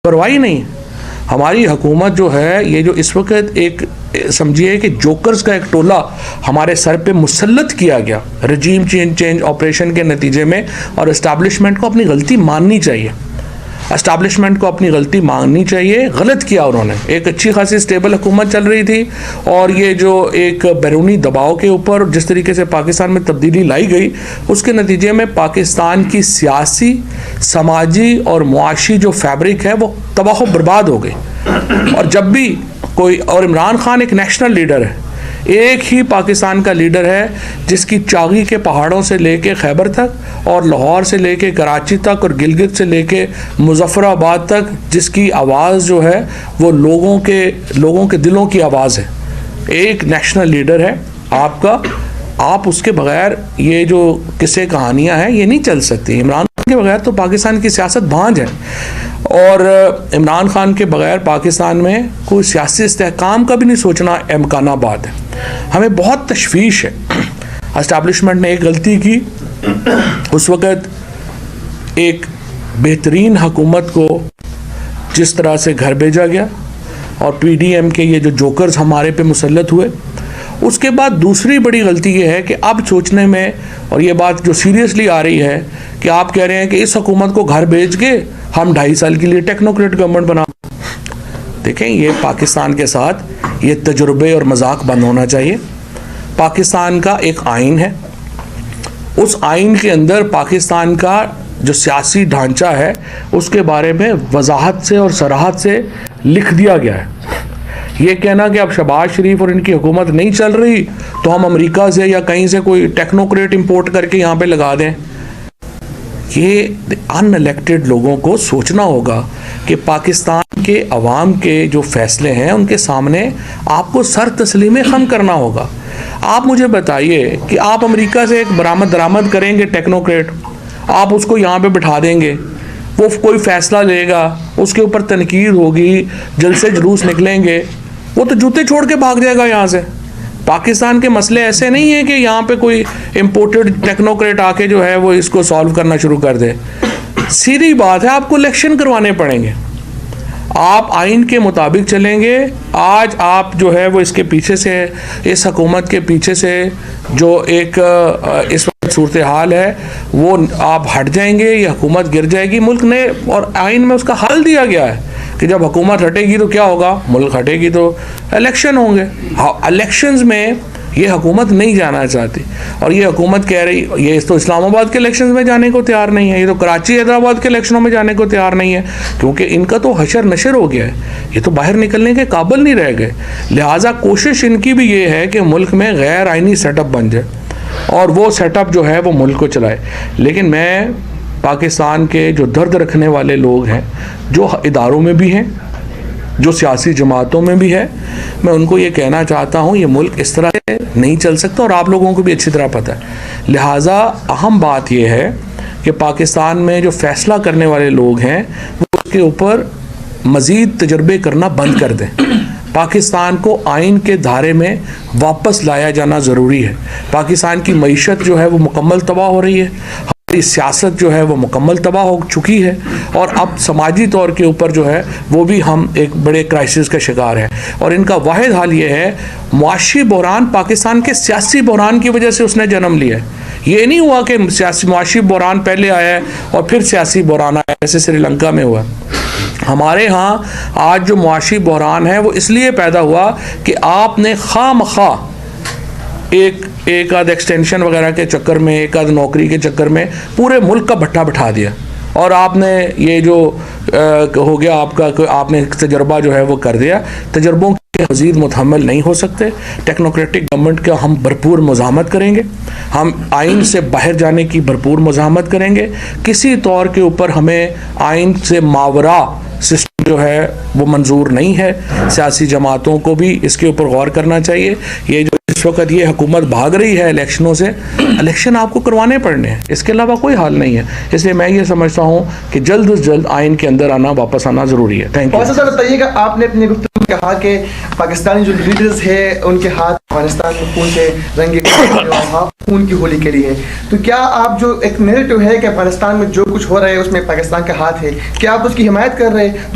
परवाही नहीं। हमारी हुकूमत जो है, ये जो इस वक्त एक समझिए कि जोकर्स का एक टोला हमारे सर पे मुसल्लत किया गया रजीम चेंज ऑपरेशन के नतीजे में, और इस्टेब्लिशमेंट को अपनी गलती माननी चाहिए। एस्टैब्लिशमेंट को अपनी गलती माननी चाहिए। गलत किया उन्होंने। एक अच्छी खासी स्टेबल हुकूमत चल रही थी, और ये जो एक बैरूनी दबाव के ऊपर जिस तरीके से पाकिस्तान में तब्दीली लाई गई, उसके नतीजे में पाकिस्तान की सियासी, समाजी और मुआशी जो फैब्रिक है वो तबाह बर्बाद हो गई। और जब भी कोई, और इमरान खान एक नेशनल लीडर है, एक ही पाकिस्तान का लीडर है जिसकी चागी के पहाड़ों से लेके खैबर तक और लाहौर से लेके कराची तक और गिलगित से लेके मुजफ्फराबाद तक जिसकी आवाज़ जो है वो लोगों के दिलों की आवाज़ है। एक नेशनल लीडर है आपका, आप उसके बगैर ये जो किस्से कहानियाँ हैं ये नहीं चल सकती। इमरान खान के बगैर तो पाकिस्तान की सियासत भांज है, और इमरान खान के बगैर पाकिस्तान में कोई सियासी इस्तेहकाम का भी नहीं सोचना इम्कानाबाद है। हमें बहुत तशवीश है। एस्टैब्लिशमेंट ने एक गलती की, उस वक़्त एक बेहतरीन हुकूमत को जिस तरह से घर भेजा गया और पीडीएम के ये जो जोकर्स हमारे पे मुसल्लत हुए, उसके बाद दूसरी बड़ी गलती ये है कि अब सोचने में, और ये बात जो सीरियसली आ रही है कि आप कह रहे हैं कि इस हुकूमत को घर भेज के हम 2.5 साल के लिए टेक्नोक्रेट गवर्नमेंट बना। देखें, ये पाकिस्तान के साथ ये तजुर्बे और मजाक बंद होना चाहिए। पाकिस्तान का एक आइन है, उस आइन के अंदर पाकिस्तान का जो सियासी ढांचा है उसके बारे में वजाहत से और सराहत से लिख दिया गया है। ये कहना कि अब शहबाज शरीफ और इनकी हुकूमत नहीं चल रही तो हम अमेरिका से या कहीं से कोई टेक्नोक्रेट इंपोर्ट करके यहाँ पे लगा दें, ये अनइलेक्टेड लोगों को सोचना होगा कि पाकिस्तान के अवाम के जो फैसले हैं उनके सामने आपको सर तस्लीम खम करना होगा। आप मुझे बताइए कि आप अमेरिका से एक दरामद करेंगे टेक्नोक्रेट, आप उसको यहाँ पे बिठा देंगे, वो कोई फ़ैसला लेगा, उसके ऊपर तनकीद होगी, जलसे जुलूस निकलेंगे, वो तो जूते छोड़ के भाग जाएगा यहाँ से। पाकिस्तान के मसले ऐसे नहीं है कि यहाँ पे कोई इम्पोर्टेड टेक्नोक्रेट आके जो है वो इसको सॉल्व करना शुरू कर दे। सीधी बात है, आपको इलेक्शन करवाने पड़ेंगे। आप आइन के मुताबिक चलेंगे। आज आप जो है वो इसके पीछे से, इस हुकूमत के पीछे से जो एक इस वक्त सूरत हाल है वो आप हट जाएंगे, ये हुकूमत गिर जाएगी। मुल्क ने और आइन में उसका हल दिया गया है कि जब हुकूमत हटेगी तो क्या होगा, मुल्क हटेगी तो इलेक्शन होंगे। इलेक्शंस में ये हुकूमत नहीं जाना चाहती, और ये हुकूमत कह रही, ये तो इस्लामाबाद के इलेक्शंस में जाने को तैयार नहीं है, ये तो कराची हैदराबाद के इलेक्शनों में जाने को तैयार नहीं है, क्योंकि इनका तो हशर नशर हो गया है, ये तो बाहर निकलने के काबिल नहीं रह गए। लिहाजा कोशिश इनकी भी ये है कि मुल्क में गैर आइनी सेटअप बन जाए और वो सेटअप जो है वो मुल्क को चलाए। लेकिन मैं पाकिस्तान के जो दर्द रखने वाले लोग हैं, जो इदारों में भी हैं, जो सियासी जमातों में भी है, मैं उनको ये कहना चाहता हूँ ये मुल्क इस तरह से नहीं चल सकता, और आप लोगों को भी अच्छी तरह पता है। लिहाजा अहम बात यह है कि पाकिस्तान में जो फैसला करने वाले लोग हैं वो उसके ऊपर मज़ीद तजर्बे करना बंद कर दें। पाकिस्तान को आइन के धारे में वापस लाया जाना ज़रूरी है। पाकिस्तान की मईशत जो है वो मुकम्मल तबाह हो रही है, सियासत जो है वो मुकम्मल तबाह हो चुकी है, और अब समाजी तौर के ऊपर जो है वो भी हम एक बड़े क्राइसिस का शिकार हैं। और इनका वाहिद हाल ये है, मुआशी बहरान पाकिस्तान के सियासी बहरान की वजह से उसने जन्म लिया है। ये नहीं हुआ कि सियासी मुआशी बहरान पहले आया है और फिर सियासी बहरान आया, ऐसे श्रीलंका में हुआ। हमारे यहाँ आज जो मुआशी बहरान है वो इसलिए पैदा हुआ कि आपने खामखा एक आध एक्सटेंशन वगैरह के चक्कर में, एक आध नौकरी के चक्कर में पूरे मुल्क का भट्टा बिठा दिया, और आपने ये जो हो गया आपका, आपने तजर्बा जो है वो कर दिया। तजर्बों के मज़ीद मुतहम्मिल नहीं हो सकते। टेक्नोक्रेटिक गवर्नमेंट का हम भरपूर मुज़ाहमत करेंगे, हम आइन से बाहर जाने की भरपूर मुज़ाहमत करेंगे। किसी तौर के ऊपर हमें आइन से मावरा सिस्टम जो है वो मंजूर नहीं है। सियासी जमातों को भी इसके ऊपर गौर करना चाहिए। ये जो इस वक्त ये हुकूमत भाग रही है इलेक्शनों से, इलेक्शन आपको करवाने पड़ने हैं, इसके अलावा कोई हाल नहीं है। इसलिए मैं ये समझता हूँ कि जल्द से जल्द आइन के अंदर आना, वापस आना ज़रूरी है। Thank you. सर बताइएगा, आपने अपनी गुफ्तगू में कहा कि पाकिस्तानी जो लीडर्स हैं उनके हाथ अफगानिस्तान में खून से रंगे खून की होली के लिए, तो क्या आप जो एक नैरेटिव है कि अफगानिस्तान में जो कुछ हो रहा है उसमें पाकिस्तान का हाथ है, क्या आप उसकी हिमायत कर रहे हैं?